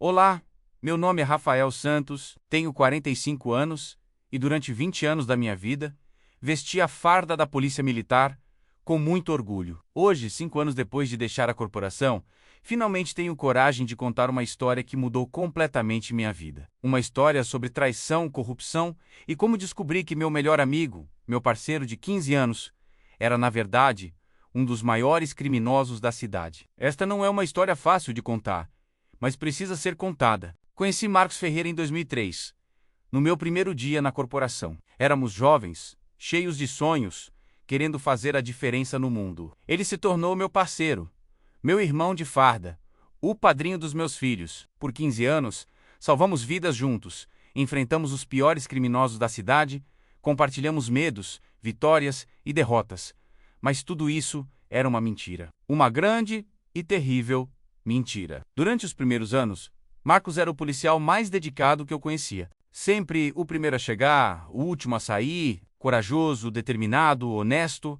Olá, meu nome é Rafael Santos, tenho 45 anos e durante 20 anos da minha vida vesti a farda da Polícia Militar com muito orgulho. Hoje, 5 anos depois de deixar a corporação, finalmente tenho coragem de contar uma história que mudou completamente minha vida. Uma história sobre traição, corrupção e como descobri que meu melhor amigo, meu parceiro de 15 anos, era, na verdade, um dos maiores criminosos da cidade. Esta não é uma história fácil de contar, mas precisa ser contada. Conheci Marcos Ferreira em 2003, no meu primeiro dia na corporação. Éramos jovens, cheios de sonhos, querendo fazer a diferença no mundo. Ele se tornou meu parceiro, meu irmão de farda, o padrinho dos meus filhos. Por 15 anos, salvamos vidas juntos, enfrentamos os piores criminosos da cidade, compartilhamos medos, vitórias e derrotas. Mas tudo isso era uma mentira. Uma grande e terrível mentira. Durante os primeiros anos, Marcos era o policial mais dedicado que eu conhecia. Sempre o primeiro a chegar, o último a sair, corajoso, determinado, honesto,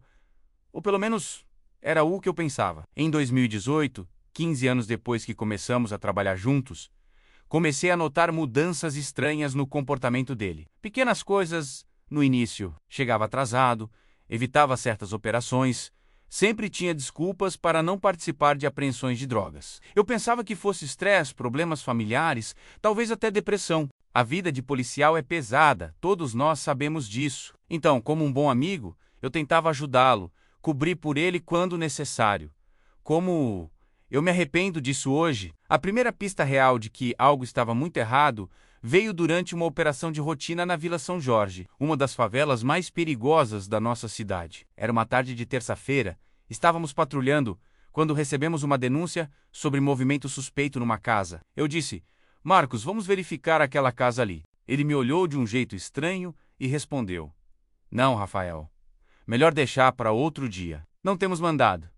ou pelo menos era o que eu pensava. Em 2018, 15 anos depois que começamos a trabalhar juntos, comecei a notar mudanças estranhas no comportamento dele. Pequenas coisas no início. Chegava atrasado, evitava certas operações, sempre tinha desculpas para não participar de apreensões de drogas. Eu pensava que fosse estresse, problemas familiares, talvez até depressão. A vida de policial é pesada, todos nós sabemos disso. Então, como um bom amigo, eu tentava ajudá-lo, cobrir por ele quando necessário. Como eu me arrependo disso hoje, a primeira pista real de que algo estava muito errado veio durante uma operação de rotina na Vila São Jorge, uma das favelas mais perigosas da nossa cidade. Era uma tarde de terça-feira, estávamos patrulhando quando recebemos uma denúncia sobre movimento suspeito numa casa. Eu disse: Marcos, vamos verificar aquela casa ali. Ele me olhou de um jeito estranho e respondeu: Não, Rafael. Melhor deixar para outro dia. Não temos mandado.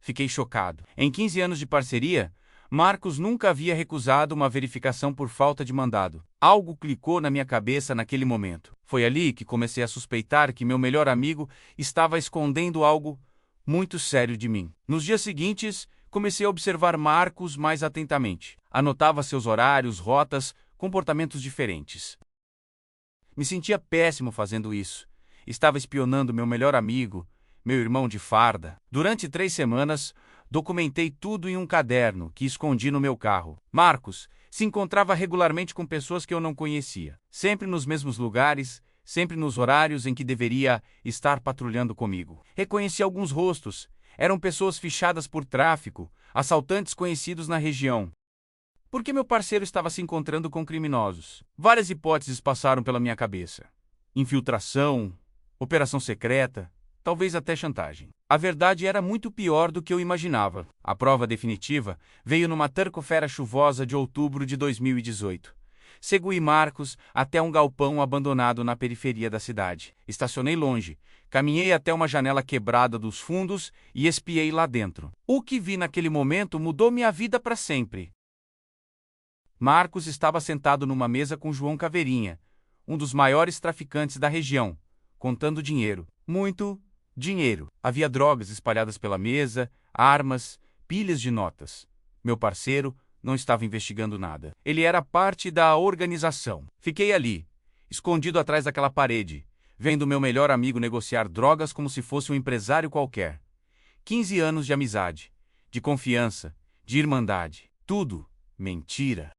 Fiquei chocado. Em 15 anos de parceria, Marcos nunca havia recusado uma verificação por falta de mandado. Algo clicou na minha cabeça naquele momento. Foi ali que comecei a suspeitar que meu melhor amigo estava escondendo algo muito sério de mim. Nos dias seguintes, comecei a observar Marcos mais atentamente. Anotava seus horários, rotas, comportamentos diferentes. Me sentia péssimo fazendo isso. Estava espionando meu melhor amigo, meu irmão de farda. Durante 3 semanas, documentei tudo em um caderno que escondi no meu carro. Marcos se encontrava regularmente com pessoas que eu não conhecia. Sempre nos mesmos lugares, sempre nos horários em que deveria estar patrulhando comigo. Reconheci alguns rostos. Eram pessoas fichadas por tráfico, assaltantes conhecidos na região. Por que meu parceiro estava se encontrando com criminosos? Várias hipóteses passaram pela minha cabeça. Infiltração, operação secreta, talvez até chantagem. A verdade era muito pior do que eu imaginava. A prova definitiva veio numa terça-feira chuvosa de outubro de 2018. Segui Marcos até um galpão abandonado na periferia da cidade. Estacionei longe, caminhei até uma janela quebrada dos fundos e espiei lá dentro. O que vi naquele momento mudou minha vida para sempre. Marcos estava sentado numa mesa com João Caveirinha, um dos maiores traficantes da região, contando dinheiro. Muito dinheiro. Havia drogas espalhadas pela mesa, armas, pilhas de notas. Meu parceiro não estava investigando nada. Ele era parte da organização. Fiquei ali, escondido atrás daquela parede, vendo meu melhor amigo negociar drogas como se fosse um empresário qualquer. 15 anos de amizade, de confiança, de irmandade. Tudo mentira.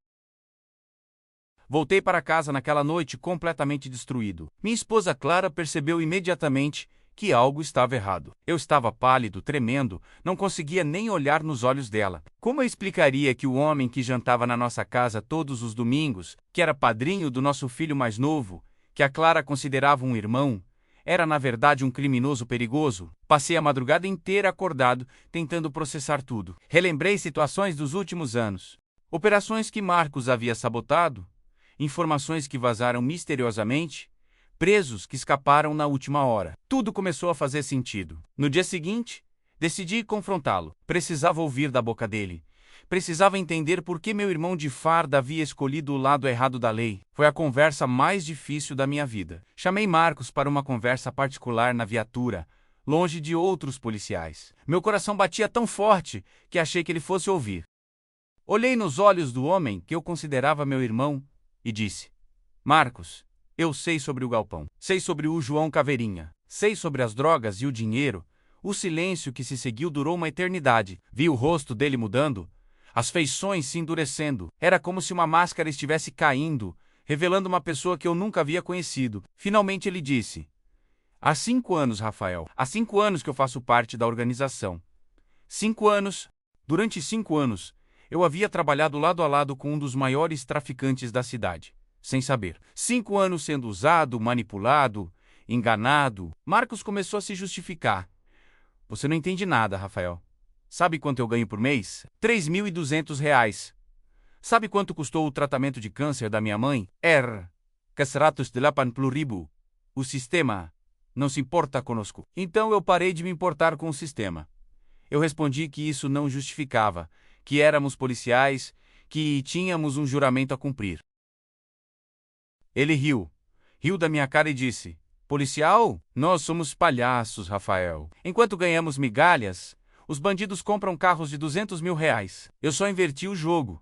Voltei para casa naquela noite completamente destruído. Minha esposa Clara percebeu imediatamente que algo estava errado. Eu estava pálido, tremendo, não conseguia nem olhar nos olhos dela. Como eu explicaria que o homem que jantava na nossa casa todos os domingos, que era padrinho do nosso filho mais novo, que a Clara considerava um irmão, era na verdade um criminoso perigoso? Passei a madrugada inteira acordado, tentando processar tudo. Relembrei situações dos últimos anos. Operações que Marcos havia sabotado, informações que vazaram misteriosamente, presos que escaparam na última hora. Tudo começou a fazer sentido. No dia seguinte, decidi confrontá-lo. Precisava ouvir da boca dele. Precisava entender por que meu irmão de farda havia escolhido o lado errado da lei. Foi a conversa mais difícil da minha vida. Chamei Marcos para uma conversa particular na viatura, longe de outros policiais. Meu coração batia tão forte que achei que ele fosse ouvir. Olhei nos olhos do homem que eu considerava meu irmão e disse: Marcos, eu sei sobre o galpão, sei sobre o João Caveirinha, sei sobre as drogas e o dinheiro. O silêncio que se seguiu durou uma eternidade. Vi o rosto dele mudando, as feições se endurecendo. Era como se uma máscara estivesse caindo, revelando uma pessoa que eu nunca havia conhecido. Finalmente ele disse: Há 5 anos, Rafael. Há 5 anos que eu faço parte da organização. 5 anos. Durante 5 anos, eu havia trabalhado lado a lado com um dos maiores traficantes da cidade, sem saber. 5 anos sendo usado, manipulado, enganado. Marcos começou a se justificar. Você não entende nada, Rafael. Sabe quanto eu ganho por mês? R$ 3.200. Sabe quanto custou o tratamento de câncer da minha mãe? R$480 pluribu. O sistema não se importa conosco. Então eu parei de me importar com o sistema. Eu respondi que isso não justificava, que éramos policiais, que tínhamos um juramento a cumprir. Ele riu da minha cara e disse: Policial? Nós somos palhaços, Rafael. Enquanto ganhamos migalhas, os bandidos compram carros de R$ 200 mil. Eu só inverti o jogo.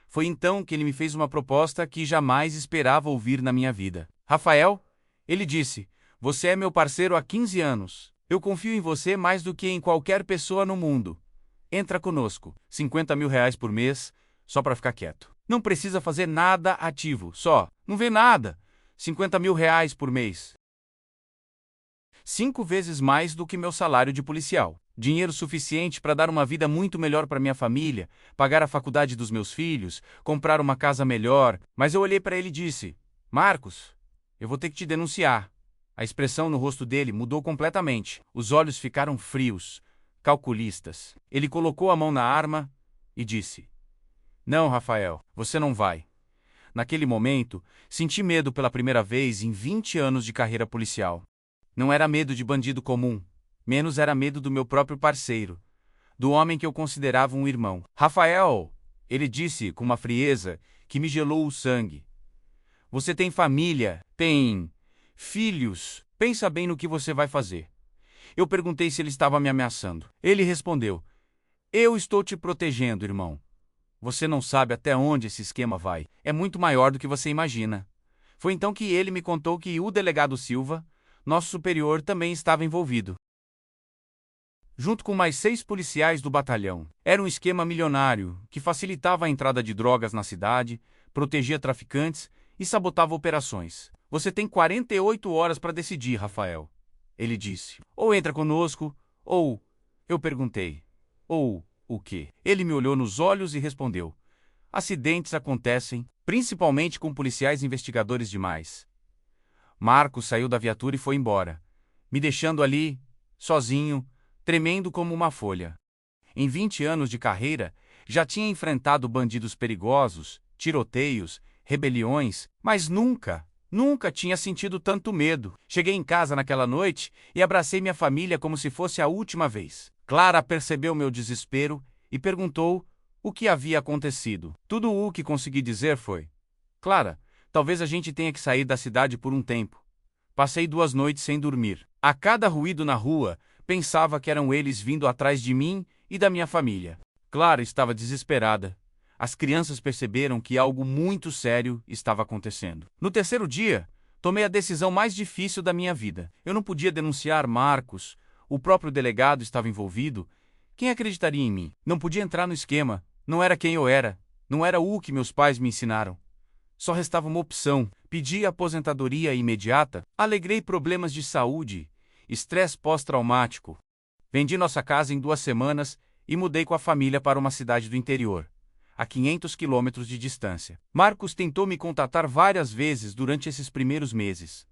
Foi então que ele me fez uma proposta que jamais esperava ouvir na minha vida. Rafael, ele disse, você é meu parceiro há 15 anos. Eu confio em você mais do que em qualquer pessoa no mundo. Entra conosco. R$ 50 mil por mês, só para ficar quieto. Não precisa fazer nada ativo, só. Não vê nada. R$ 50 mil por mês. 5 vezes mais do que meu salário de policial. Dinheiro suficiente para dar uma vida muito melhor para minha família, pagar a faculdade dos meus filhos, comprar uma casa melhor. Mas eu olhei para ele e disse: Marcos, eu vou ter que te denunciar. A expressão no rosto dele mudou completamente. Os olhos ficaram frios, calculistas. Ele colocou a mão na arma e disse: Não, Rafael, você não vai. Naquele momento, senti medo pela primeira vez em 20 anos de carreira policial. Não era medo de bandido comum, menos era medo do meu próprio parceiro, do homem que eu considerava um irmão. Rafael, ele disse com uma frieza que me gelou o sangue. Você tem família, tem filhos, pensa bem no que você vai fazer. Eu perguntei se ele estava me ameaçando. Ele respondeu: Eu estou te protegendo, irmão. Você não sabe até onde esse esquema vai. É muito maior do que você imagina. Foi então que ele me contou que o delegado Silva, nosso superior, também estava envolvido. Junto com mais 6 policiais do batalhão. Era um esquema milionário que facilitava a entrada de drogas na cidade, protegia traficantes e sabotava operações. Você tem 48 horas para decidir, Rafael. Ele disse. Ou entra conosco, ou... Eu perguntei. Ou o quê? Ele me olhou nos olhos e respondeu: Acidentes acontecem, principalmente com policiais investigadores demais. Marcos saiu da viatura e foi embora, me deixando ali, sozinho, tremendo como uma folha. Em 20 anos de carreira, já tinha enfrentado bandidos perigosos, tiroteios, rebeliões, mas nunca tinha sentido tanto medo. Cheguei em casa naquela noite e abracei minha família como se fosse a última vez. Clara percebeu meu desespero e perguntou o que havia acontecido. Tudo o que consegui dizer foi: Clara, talvez a gente tenha que sair da cidade por um tempo. Passei 2 noites sem dormir. A cada ruído na rua, pensava que eram eles vindo atrás de mim e da minha família. Clara estava desesperada. As crianças perceberam que algo muito sério estava acontecendo. No 3º dia, tomei a decisão mais difícil da minha vida. Eu não podia denunciar Marcos. O próprio delegado estava envolvido. Quem acreditaria em mim? Não podia entrar no esquema. Não era quem eu era. Não era o que meus pais me ensinaram. Só restava uma opção. Pedi aposentadoria imediata. Alegrei problemas de saúde, estresse pós-traumático. Vendi nossa casa em 2 semanas e mudei com a família para uma cidade do interior, a 500 quilômetros de distância. Marcos tentou me contatar várias vezes durante esses primeiros meses.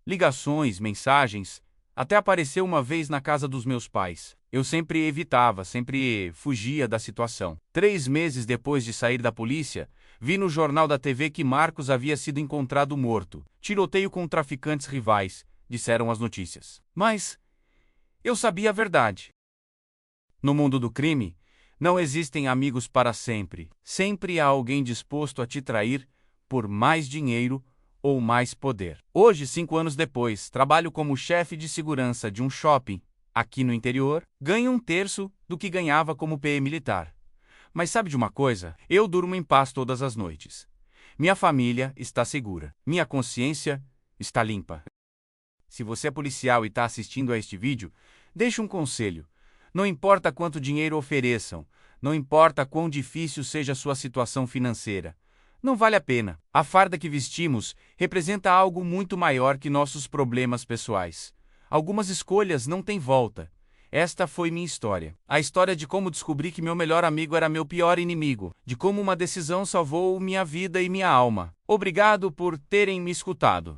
Ligações, mensagens, até apareceu uma vez na casa dos meus pais. Eu sempre evitava, sempre fugia da situação. 3 meses depois de sair da polícia, vi no jornal da TV que Marcos havia sido encontrado morto. Tiroteio com traficantes rivais, disseram as notícias. Mas eu sabia a verdade. No mundo do crime, não existem amigos para sempre. Sempre há alguém disposto a te trair por mais dinheiro ou mais poder. Hoje, 5 anos depois, trabalho como chefe de segurança de um shopping aqui no interior. Ganho 1/3 do que ganhava como PE militar. Mas sabe de uma coisa? Eu durmo em paz todas as noites. Minha família está segura. Minha consciência está limpa. Se você é policial e está assistindo a este vídeo, deixe um conselho. Não importa quanto dinheiro ofereçam, não importa quão difícil seja a sua situação financeira. Não vale a pena. A farda que vestimos representa algo muito maior que nossos problemas pessoais. Algumas escolhas não têm volta. Esta foi minha história. A história de como descobri que meu melhor amigo era meu pior inimigo. De como uma decisão salvou minha vida e minha alma. Obrigado por terem me escutado.